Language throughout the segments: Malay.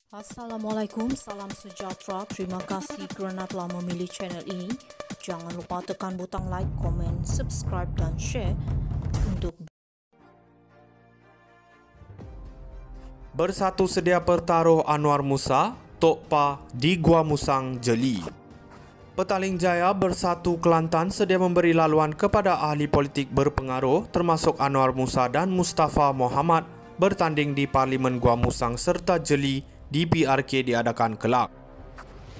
Assalamualaikum, salam sejahtera. Terima kasih kerana telah memilih channel ini. Jangan lupa tekan butang like, komen, subscribe dan share untuk Bersatu sedia pertaruh Anwar Musa, Tok Pa di Gua Musang Jeli. Petaling Jaya Bersatu Kelantan sedia memberi laluan kepada ahli politik berpengaruh termasuk Anwar Musa dan Mustafa Mohamad bertanding di Parlimen Gua Musang serta Jeli di PRK diadakan kelak.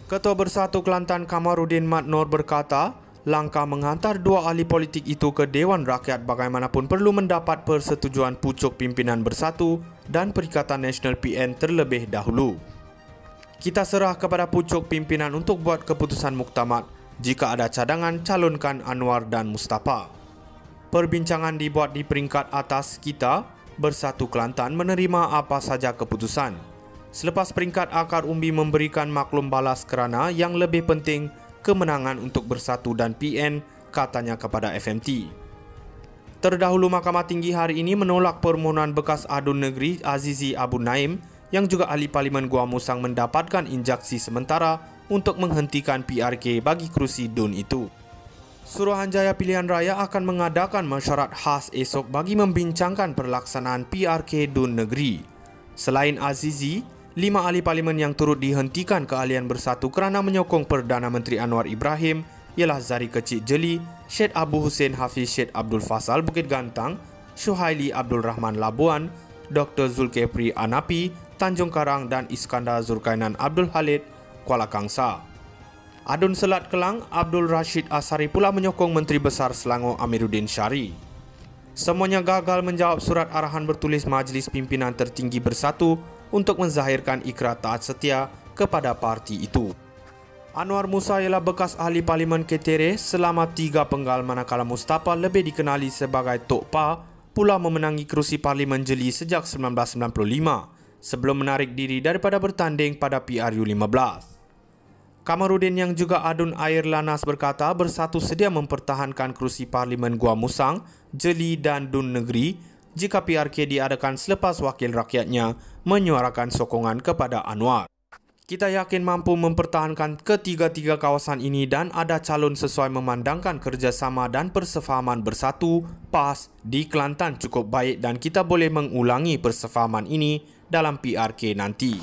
Ketua Bersatu Kelantan Kamarudin Mat Nor berkata, langkah menghantar dua ahli politik itu ke Dewan Rakyat bagaimanapun perlu mendapat persetujuan pucuk pimpinan Bersatu dan Perikatan Nasional PN terlebih dahulu. Kita serah kepada pucuk pimpinan untuk buat keputusan muktamad. Jika ada cadangan, calonkan Anwar dan Mustafa. Perbincangan dibuat di peringkat atas kita, Bersatu Kelantan menerima apa saja keputusan. Selepas peringkat akar umbi memberikan maklum balas kerana yang lebih penting kemenangan untuk Bersatu dan PN, katanya kepada FMT. Terdahulu Mahkamah Tinggi hari ini menolak permohonan bekas Adun Negeri Azizi Abu Naim yang juga ahli Parlimen Gua Musang mendapatkan injaksi sementara untuk menghentikan PRK bagi kerusi DUN itu. Suruhanjaya Pilihan Raya akan mengadakan mesyuarat khas esok bagi membincangkan pelaksanaan PRK DUN Negeri. Selain Azizi, 5 ahli parlimen yang turut dihentikan keahlian Bersatu kerana menyokong Perdana Menteri Anwar Ibrahim ialah Zari Kecik Jeli, Syed Abu Hussein Hafiz Syed Abdul Fasal Bukit Gantang, Syuhaili Abdul Rahman Labuan, Dr. Zulkifli Anapi, Tanjung Karang dan Iskandar Zulkainan Abdul Halid, Kuala Kangsar. Adun Selat Kelang, Abdul Rashid Asari pula menyokong Menteri Besar Selangor Amiruddin Syari. Semuanya gagal menjawab surat arahan bertulis Majlis Pimpinan Tertinggi Bersatu untuk menzahirkan ikrar taat setia kepada parti itu. Anwar Musa ialah bekas ahli Parlimen Ketere selama 3 penggal manakala Mustafa lebih dikenali sebagai Tok Pa pula memenangi kerusi Parlimen Jeli sejak 1995 sebelum menarik diri daripada bertanding pada PRU 15. Kamarudin yang juga Adun Air Lanas berkata Bersatu sedia mempertahankan kerusi Parlimen Gua Musang, Jeli dan DUN Negeri jika PRK diadakan selepas wakil rakyatnya menyuarakan sokongan kepada Anwar. Kita yakin mampu mempertahankan ketiga-tiga kawasan ini dan ada calon sesuai memandangkan kerjasama dan persefahaman Bersatu, PAS di Kelantan cukup baik dan kita boleh mengulangi persefahaman ini dalam PRK nanti.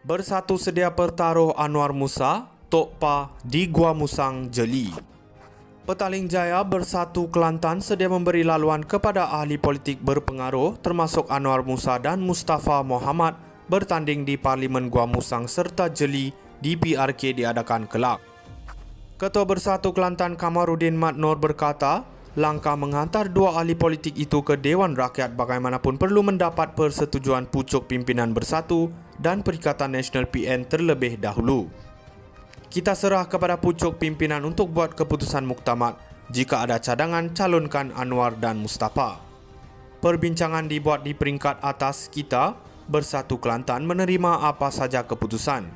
Bersatu sedia pertaruh Anwar Musa, Tok Pa di Gua Musang Jeli. Petaling Jaya Bersatu Kelantan sedia memberi laluan kepada ahli politik berpengaruh termasuk Anwar Musa dan Mustafa Mohamad bertanding di Parlimen Gua Musang serta Jeli di PRK diadakan kelak. Ketua Bersatu Kelantan Kamarudin Mat Nor berkata, langkah menghantar dua ahli politik itu ke Dewan Rakyat bagaimanapun perlu mendapat persetujuan pucuk pimpinan Bersatu dan Perikatan Nasional PN terlebih dahulu. Kita serah kepada pucuk pimpinan untuk buat keputusan muktamad. Jika ada cadangan, calonkan Anwar dan Mustafa. Perbincangan dibuat di peringkat atas kita, Bersatu Kelantan menerima apa saja keputusan.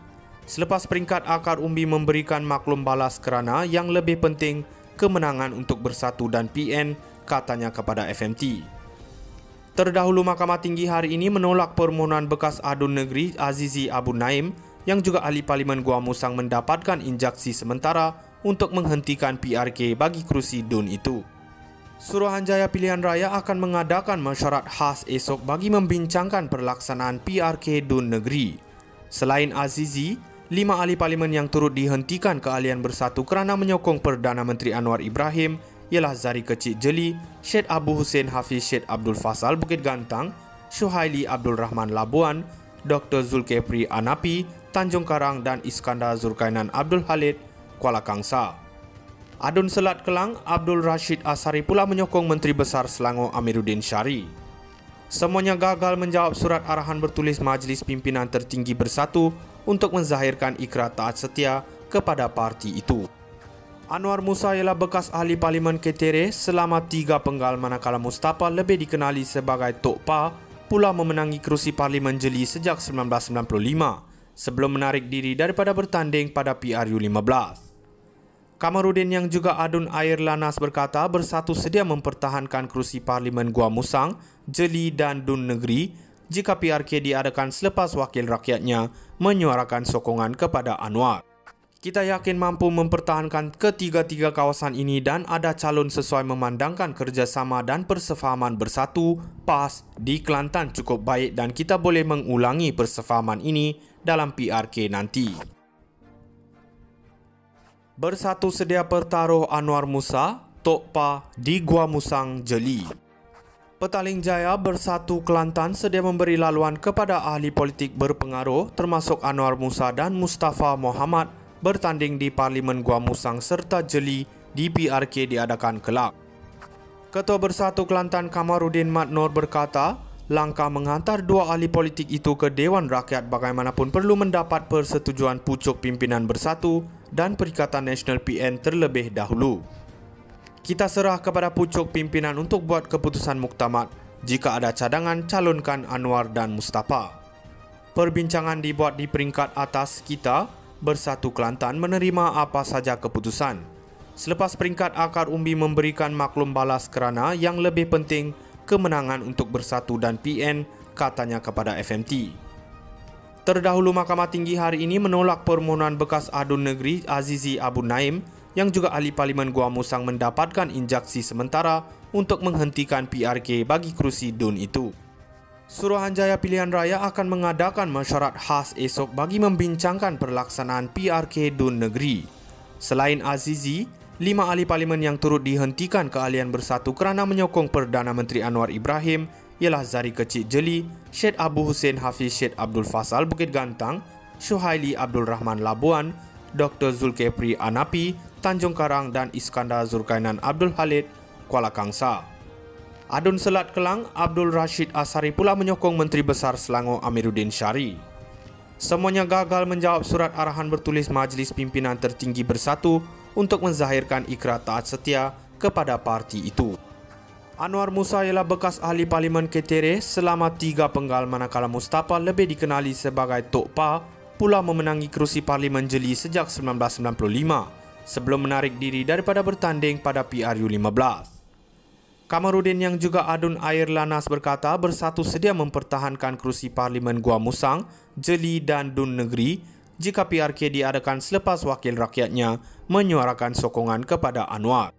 Selepas peringkat akar umbi memberikan maklum balas kerana yang lebih penting kemenangan untuk Bersatu dan PN, katanya kepada FMT. Terdahulu Mahkamah Tinggi hari ini menolak permohonan bekas Adun Negeri Azizi Abu Naim yang juga ahli Parlimen Gua Musang mendapatkan injaksi sementara untuk menghentikan PRK bagi kerusi DUN itu. Suruhanjaya Pilihan Raya akan mengadakan mesyuarat khas esok bagi membincangkan pelaksanaan PRK DUN Negeri. Selain Azizi, 5 ahli Parlimen yang turut dihentikan keahlian Bersatu kerana menyokong Perdana Menteri Anwar Ibrahim ialah Zari Kecik Jeli, Syed Abu Hussein Hafiz Syed Abdul Fasal Bukit Gantang, Syuhaili Abdul Rahman Labuan, Dr. Zulkifli Anapi, Tanjung Karang dan Iskandar Zulkainan Abdul Halid, Kuala Kangsar. Adun Selat Kelang, Abdul Rashid Asari pula menyokong Menteri Besar Selangor Amiruddin Syari. Semuanya gagal menjawab surat arahan bertulis Majlis Pimpinan Tertinggi Bersatu untuk menzahirkan ikrar taat setia kepada parti itu. Anwar Musa ialah bekas ahli Parlimen Ketere selama 3 penggal manakala Mustafa lebih dikenali sebagai Tok Pa pula memenangi kerusi Parlimen Jeli sejak 1995 sebelum menarik diri daripada bertanding pada PRU 15. Kamarudin yang juga Adun Air Lanas berkata Bersatu sedia mempertahankan kerusi Parlimen Gua Musang, Jeli dan DUN Negeri jika PRK diadakan selepas wakil rakyatnya menyuarakan sokongan kepada Anwar. Kita yakin mampu mempertahankan ketiga-tiga kawasan ini dan ada calon sesuai memandangkan kerjasama dan persefahaman bersatu PAS di Kelantan cukup baik dan kita boleh mengulangi persefahaman ini dalam PRK nanti. Bersatu sedia pertaruh Anwar Musa, Tok Pa di Gua Musang, Jeli. Petaling Jaya Bersatu Kelantan sedia memberi laluan kepada ahli politik berpengaruh termasuk Anwar Musa dan Mustafa Mohamad bertanding di Parlimen Gua Musang serta Jeli di PRK diadakan kelak. Ketua Bersatu Kelantan Kamarudin Mat Nor berkata, langkah menghantar dua ahli politik itu ke Dewan Rakyat bagaimanapun perlu mendapat persetujuan pucuk pimpinan Bersatu dan Perikatan Nasional PN terlebih dahulu. Kita serah kepada pucuk pimpinan untuk buat keputusan muktamad. Jika ada cadangan, calonkan Anwar dan Mustafa. Perbincangan dibuat di peringkat atas kita, Bersatu Kelantan menerima apa saja keputusan. Selepas peringkat akar umbi memberikan maklum balas kerana yang lebih penting kemenangan untuk Bersatu dan PN, katanya kepada FMT. Terdahulu Mahkamah Tinggi hari ini menolak permohonan bekas Adun Negeri Azizi Abu Naim yang juga ahli Parlimen Gua Musang mendapatkan injaksi sementara untuk menghentikan PRK bagi kerusi DUN itu. Suruhanjaya Pilihan Raya akan mengadakan mesyuarat khas esok bagi membincangkan pelaksanaan PRK DUN Negeri. Selain Azizi, 5 ahli Parlimen yang turut dihentikan keahlian Bersatu kerana menyokong Perdana Menteri Anwar Ibrahim ialah Zari Kecik Jeli, Syed Abu Hussein Hafiz Syed Abdul Fasal Bukit Gantang, Syuhaili Abdul Rahman Labuan, Dr. Zulkefli Anapi, Tanjung Karang dan Iskandar Zulkainan Abdul Halid, Kuala Kangsar. Adun Selat Kelang, Abdul Rashid Asari pula menyokong Menteri Besar Selangor Amiruddin Syari. Semuanya gagal menjawab surat arahan bertulis Majlis Pimpinan Tertinggi Bersatu untuk menzahirkan ikrar taat setia kepada parti itu. Anwar Musa ialah bekas ahli Parlimen Ketere selama 3 penggal manakala Mustafa lebih dikenali sebagai Tok Pa pula memenangi kerusi Parlimen Jeli sejak 1995 sebelum menarik diri daripada bertanding pada PRU 15. Kamarudin yang juga Adun Air Lanas berkata Bersatu sedia mempertahankan kerusi Parlimen Gua Musang, Jeli dan DUN Negeri jika PRK diadakan selepas wakil rakyatnya menyuarakan sokongan kepada Anwar.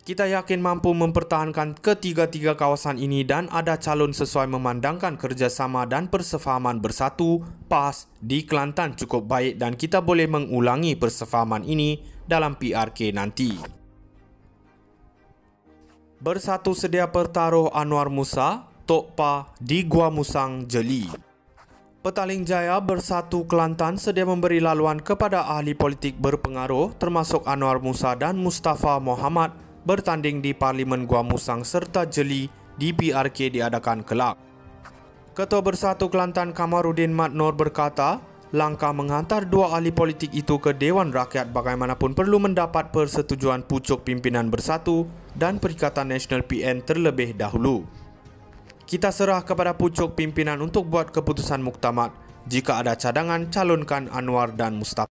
Kita yakin mampu mempertahankan ketiga-tiga kawasan ini dan ada calon sesuai memandangkan kerjasama dan persefahaman Bersatu PAS di Kelantan cukup baik dan kita boleh mengulangi persefahaman ini dalam PRK nanti. Bersatu sedia pertaruh Anwar Musa, Tok Pa di Gua Musang, Jeli. Petaling Jaya Bersatu Kelantan sedia memberi laluan kepada ahli politik berpengaruh termasuk Anwar Musa dan Mustafa Mohamad bertanding di Parlimen Gua Musang serta Jeli di PRK diadakan kelak. Ketua Bersatu Kelantan Kamarudin Mat Nor berkata, langkah menghantar dua ahli politik itu ke Dewan Rakyat bagaimanapun perlu mendapat persetujuan pucuk pimpinan Bersatu dan Perikatan Nasional PN terlebih dahulu. Kita serah kepada pucuk pimpinan untuk buat keputusan muktamad. Jika ada cadangan, calonkan Anwar dan Mustafa.